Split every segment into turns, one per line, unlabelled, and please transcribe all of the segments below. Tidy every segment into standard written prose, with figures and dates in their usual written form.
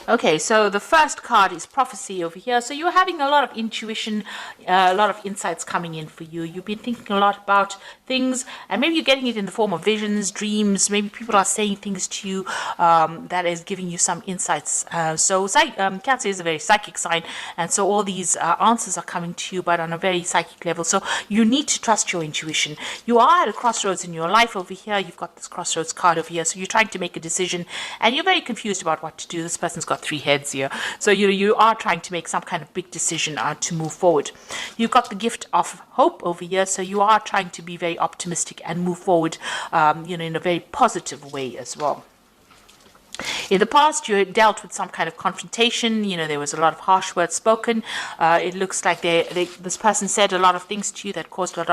Okay, so the first card is prophecy over here. So you're having a lot of intuition, a lot of insights coming in for you. You've been thinking a lot about things, and maybe you're getting it in the form of visions, dreams. Maybe people are saying things to you that is giving you some insights. Cancer is a very psychic sign, and so all these answers are coming to you, but on a very psychic level. So you need to trust your intuition. You are at a crossroads in your life over here. You've got this crossroads card over here. So you're trying to make a decision, and you're very confused about what to do. This person's got 3 heads here. So you are trying to make some kind of big decision to move forward. You've got the gift of hope over here. So you are trying to be very optimistic and move forward, in a very positive way as well. In the past, you had dealt with some kind of confrontation. There was a lot of harsh words spoken. It looks like this person said a lot of things to you that caused a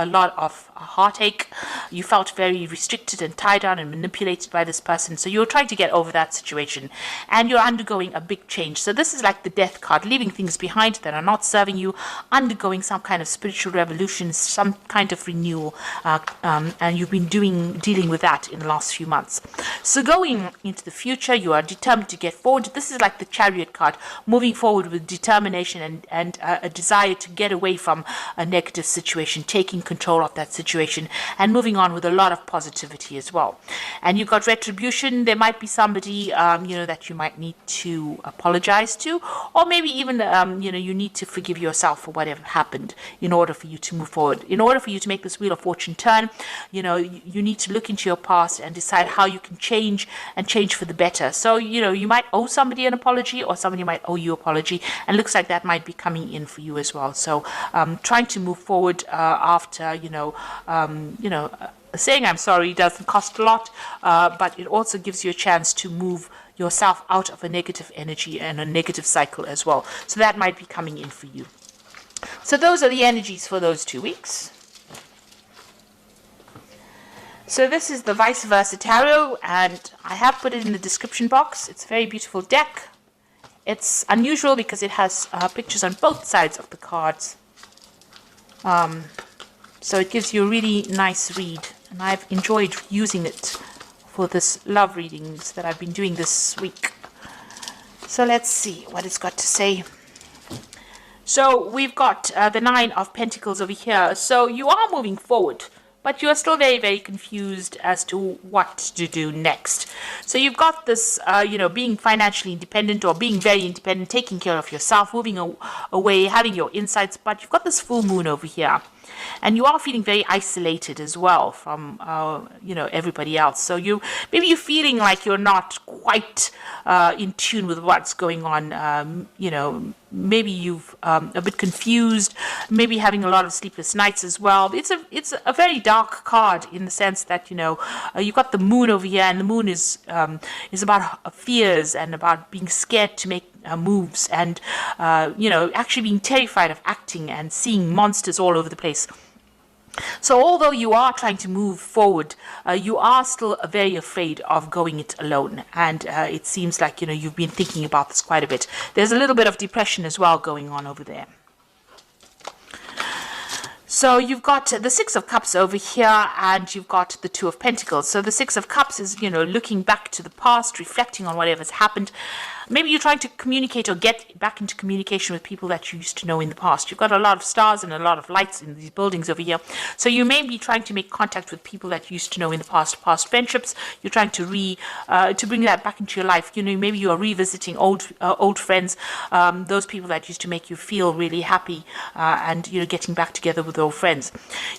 lot of heartache. You felt very restricted and tied down and manipulated by this person. So you're trying to get over that situation, and you're undergoing a big change. So this is like the death card, leaving things behind that are not serving you, undergoing some kind of spiritual revolution, some kind of renewal, and you've been dealing with that in the last few months. So going into the future, you are determined to get forward. This is like the Chariot card, moving forward with determination and a desire to get away from a negative situation, taking control of that situation, and moving on with a lot of positivity as well. And you've got retribution. There might be somebody that you might need to apologize to, or maybe even you need to forgive yourself for whatever happened in order for you to move forward. In order for you to make this wheel of fortune turn, you need to look into your past and decide how you can change for the better. So you might owe somebody an apology, or somebody might owe you an apology, and looks like that might be coming in for you as well. So trying to move forward after saying I'm sorry doesn't cost a lot, but it also gives you a chance to move yourself out of a negative energy and a negative cycle as well. So that might be coming in for you. So those are the energies for those 2 weeks. So this is the Vice Versa Tarot, and I have put it in the description box. It's a very beautiful deck. It's unusual because it has pictures on both sides of the cards. So it gives you a really nice read, and I've enjoyed using it for this love readings that I've been doing this week. So let's see what it's got to say. So we've got the 9 of Pentacles over here. So you are moving forward, but you are still very, very confused as to what to do next. So you've got this, being financially independent or being very independent, taking care of yourself, moving away, having your insights, but you've got this full moon over here. And you are feeling very isolated as well from, everybody else. So maybe you're feeling like you're not quite in tune with what's going on. Maybe you've a bit confused, maybe having a lot of sleepless nights as well. It's a very dark card in the sense that you've got the moon over here, and the moon is about fears and about being scared to make moves, and actually being terrified of acting and seeing monsters all over the place. So although you are trying to move forward, you are still very afraid of going it alone. And it seems like, you've been thinking about this quite a bit. There's a little bit of depression as well going on over there. So you've got the 6 of Cups over here, and you've got the 2 of Pentacles. So the 6 of Cups is, looking back to the past, reflecting on whatever's happened. Maybe you're trying to communicate or get back into communication with people that you used to know in the past. You've got a lot of stars and a lot of lights in these buildings over here. So you may be trying to make contact with people that you used to know in the past friendships. You're trying to bring that back into your life. Maybe you are revisiting old friends, those people that used to make you feel really happy, and getting back together with old friends.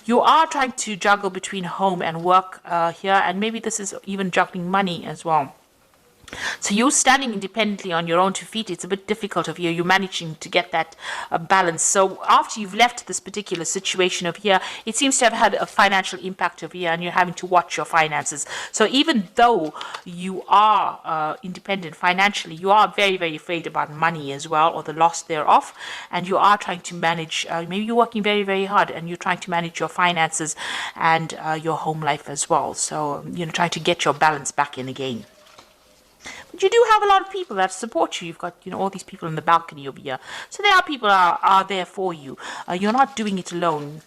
You are trying to juggle between home and work here, and maybe this is even juggling money as well. So you're standing independently on your own 2 feet. It's a bit difficult of you. You're managing to get that balance. So after you've left this particular situation over here, it seems to have had a financial impact over here, and you're having to watch your finances. So even though you are independent financially, you are very, very afraid about money as well, or the loss thereof. And you are trying to manage, maybe you're working very, very hard, and you're trying to manage your finances and your home life as well. So, trying to get your balance back in again. But you do have a lot of people that support you. You've got, all these people in the balcony over here. So there are people are there for you. You're not doing it alone.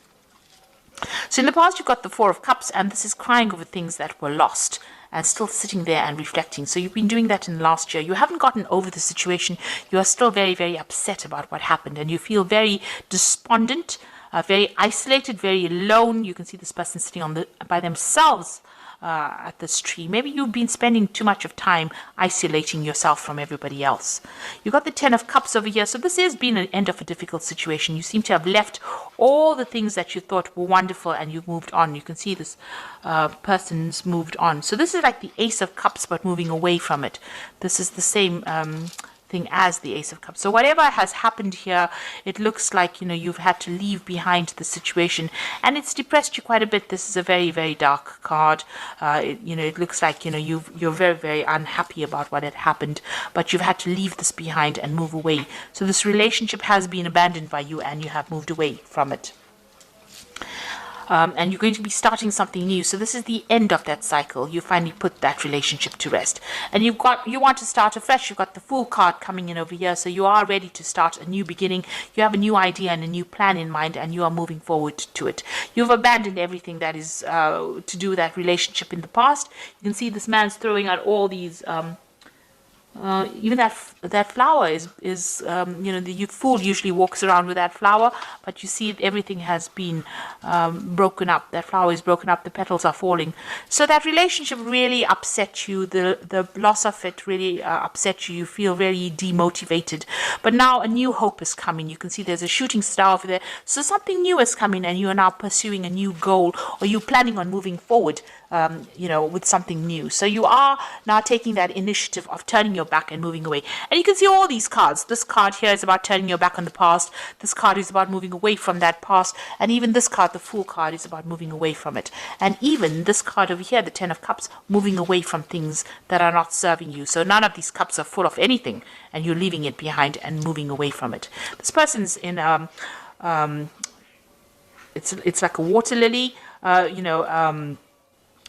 So in the past, you've got the 4 of Cups, and this is crying over things that were lost. and still sitting there and reflecting. So you've been doing that in the last year. You haven't gotten over the situation. You are still very, very upset about what happened, and you feel very despondent, very isolated, very alone. You can see this person sitting by themselves at this tree. Maybe you've been spending too much of time isolating yourself from everybody else. You've got the Ten of Cups over here. So this has been an end of a difficult situation. You seem to have left all the things that you thought were wonderful and you've moved on. You can see this person's moved on. So this is like the Ace of Cups, but moving away from it. This is the same thing as the Ace of Cups. So whatever has happened here, it looks like, you've had to leave behind the situation, and it's depressed you quite a bit. This is a very, very dark card. It looks like, you're very, very unhappy about what had happened, but you've had to leave this behind and move away. So this relationship has been abandoned by you and you have moved away from it. And you're going to be starting something new. So this is the end of that cycle. You finally put that relationship to rest, and you want to start afresh. You've got the Fool card coming in over here, so you are ready to start a new beginning. You have a new idea and a new plan in mind, and you are moving forward to it. You've abandoned everything that is to do with that relationship in the past. You can see this man's throwing out all these even that flower is the fool usually walks around with that flower, but you see everything has been broken up. That flower is broken up, the petals are falling. So that relationship really upset you. The loss of it really upset you. You feel very demotivated, but now a new hope is coming. You can see there's a shooting star over there, so something new is coming, and you are now pursuing a new goal, or you're planning on moving forward with something new. So you are now taking that initiative of turning your back and moving away. And you can see all these cards. This card here is about turning your back on the past. This card is about moving away from that past. And even this card, the Fool card, is about moving away from it. And even this card over here, the Ten of Cups, moving away from things that are not serving you. So none of these cups are full of anything, and you're leaving it behind and moving away from it. This person's in it's like a water lily,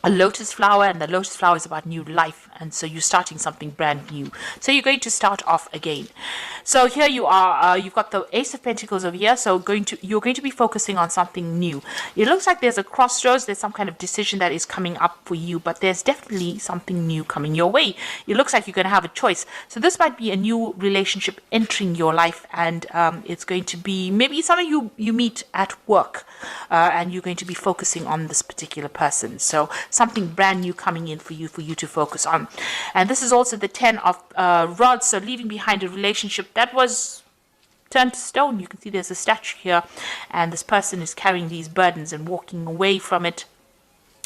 a lotus flower, and the lotus flower is about new life, and so you're starting something brand new. So you're going to start off again. So here you are, you've got the Ace of Pentacles over here, so you're going to be focusing on something new. It looks like there's a crossroads, there's some kind of decision that is coming up for you, but there's definitely something new coming your way. It looks like you're going to have a choice. So this might be a new relationship entering your life, and it's going to be maybe something you meet at work, and you're going to be focusing on this particular person. So something brand new coming in for you to focus on. And this is also the Ten of Rods, so leaving behind a relationship that was turned to stone. You can see there's a statue here, and this person is carrying these burdens and walking away from it.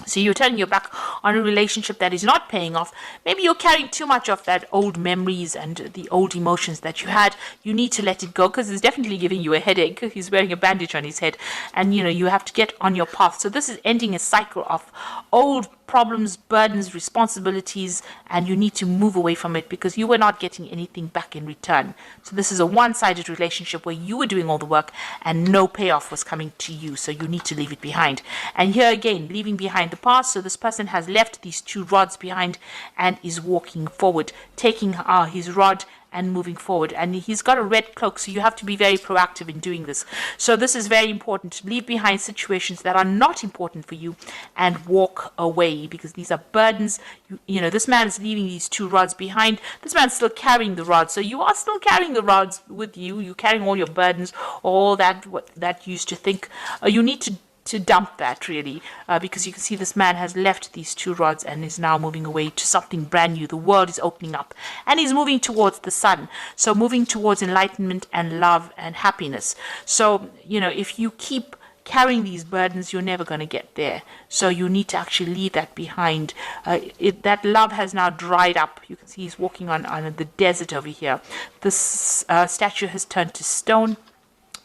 So you're turning your back on a relationship that is not paying off. Maybe you're carrying too much of that old memories and the old emotions that you had. You need to let it go, because it's definitely giving you a headache. He's wearing a bandage on his head, and you have to get on your path. So this is ending a cycle of old problems, burdens, responsibilities, and you need to move away from it because you were not getting anything back in return. So this is a one-sided relationship where you were doing all the work and no payoff was coming to you, so you need to leave it behind. And here again, leaving behind the past. So this person has left these two rods behind and is walking forward, taking his rod and moving forward. And he's got a red cloak, so you have to be very proactive in doing this. So this is very important, to leave behind situations that are not important for you and walk away, because these are burdens. This man is leaving these two rods behind. This man's still carrying the rods, so you are still carrying the rods with you. You're carrying all your burdens, all that you used to think. You need to dump that, really, because you can see this man has left these two rods and is now moving away to something brand new. The world is opening up and he's moving towards the sun, so moving towards enlightenment and love and happiness. So if you keep carrying these burdens, you're never going to get there. So you need to actually leave that behind. That love has now dried up. You can see he's walking on the desert over here. This statue has turned to stone.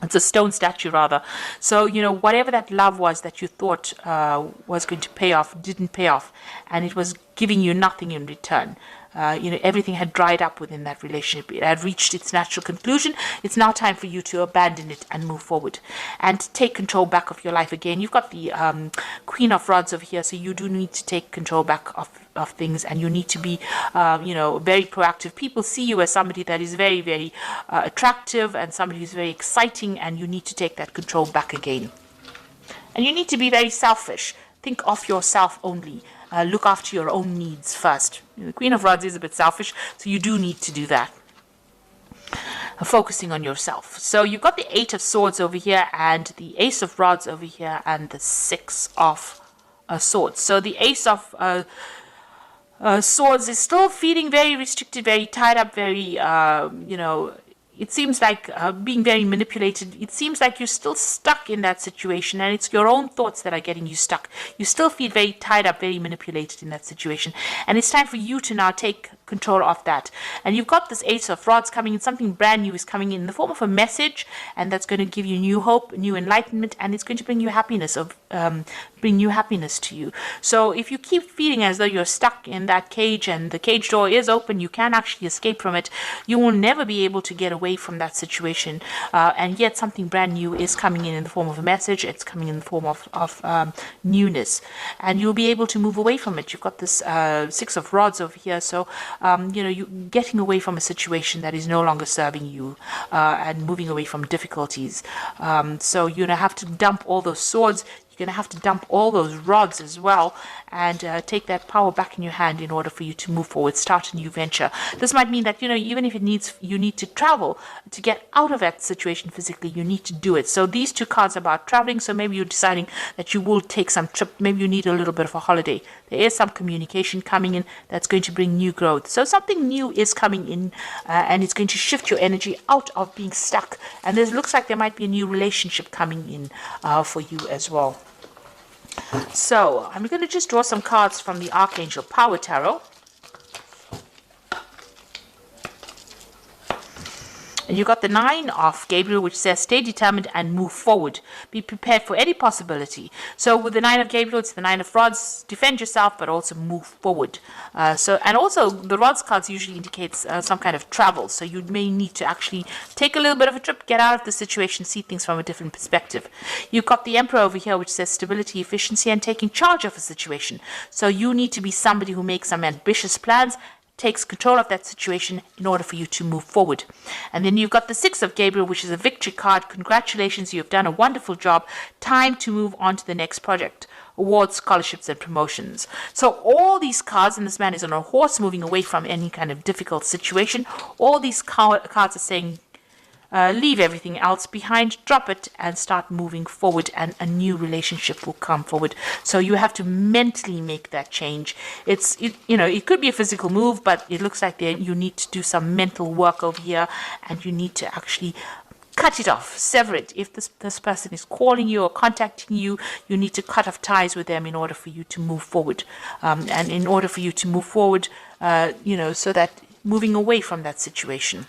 It's a stone statue, rather. So, whatever that love was that you thought was going to pay off, didn't pay off. And it was giving you nothing in return. Everything had dried up within that relationship. It had reached its natural conclusion. It's now time for you to abandon it and move forward and take control back of your life again. You've got the Queen of Rods over here, so you do need to take control back of things, and you need to be very proactive. People see you as somebody that is very, very attractive and somebody who's very exciting, and you need to take that control back again. And you need to be very selfish. Think of yourself only. look after your own needs first. The Queen of Rods is a bit selfish, so you do need to do that. Focusing on yourself. So you've got the 8 of Swords over here and the Ace of Rods over here and the 6 of Swords. So the Ace of Swords is still feeling very restricted, very tied up, very, it seems like being very manipulated. It seems like you're still stuck in that situation, and it's your own thoughts that are getting you stuck. You still feel very tied up, very manipulated in that situation. And it's time for you to now take control of that. And you've got this Ace of Rods coming in. Something brand new is coming in the form of a message, and that's going to give you new hope, new enlightenment, and it's going to bring you happiness, bring new happiness to you. So if you keep feeling as though you're stuck in that cage and the cage door is open, you can actually escape from it, you will never be able to get away from that situation, and yet something brand new is coming in the form of a message. It's coming in the form of newness, and you'll be able to move away from it. You've got this 6 of Rods over here, so you're getting away from a situation that is no longer serving you, and moving away from difficulties. So you're gonna have to dump all those swords. You're going to have to dump all those rods as well, and take that power back in your hand in order for you to move forward, start a new venture. This might mean that, even if you need to travel to get out of that situation physically, you need to do it. So these 2 cards are about traveling, so maybe you're deciding that you will take some trip, maybe you need a little bit of a holiday. There is some communication coming in that's going to bring new growth. So something new is coming in, and it's going to shift your energy out of being stuck. And it looks like there might be a new relationship coming in for you as well. So I'm going to just draw some cards from the Archangel Power Tarot. And you got the 9 of Gabriel, which says, stay determined and move forward. Be prepared for any possibility. So with the 9 of Gabriel, it's the 9 of Rods. Defend yourself, but also move forward. And also the Rods cards usually indicates some kind of travel. So you may need to actually take a little bit of a trip, get out of the situation, see things from a different perspective. You've got the Emperor over here, which says stability, efficiency, and taking charge of a situation. So you need to be somebody who makes some ambitious plans, takes control of that situation in order for you to move forward. And then you've got the 6 of Gabriel, which is a victory card. Congratulations, you've done a wonderful job. Time to move on to the next project. Awards, scholarships, and promotions. So all these cards, and this man is on a horse moving away from any kind of difficult situation. All these cards are saying, leave everything else behind, drop it, and start moving forward, and a new relationship will come forward. So you have to mentally make that change. It could be a physical move, but it looks like you need to do some mental work over here, and you need to actually cut it off, sever it. If this person is calling you or contacting you, you need to cut off ties with them in order for you to move forward. And in order for you to move forward, so that moving away from that situation.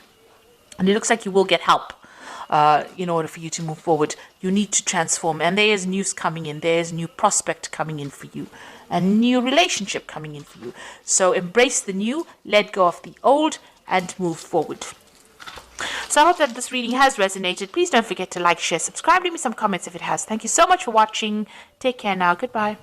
And it looks like you will get help in order for you to move forward. You need to transform. And there is news coming in. There is new prospect coming in for you. A new relationship coming in for you. So embrace the new, let go of the old, and move forward. So I hope that this reading has resonated. Please don't forget to like, share, subscribe. Leave me some comments if it has. Thank you so much for watching. Take care now. Goodbye.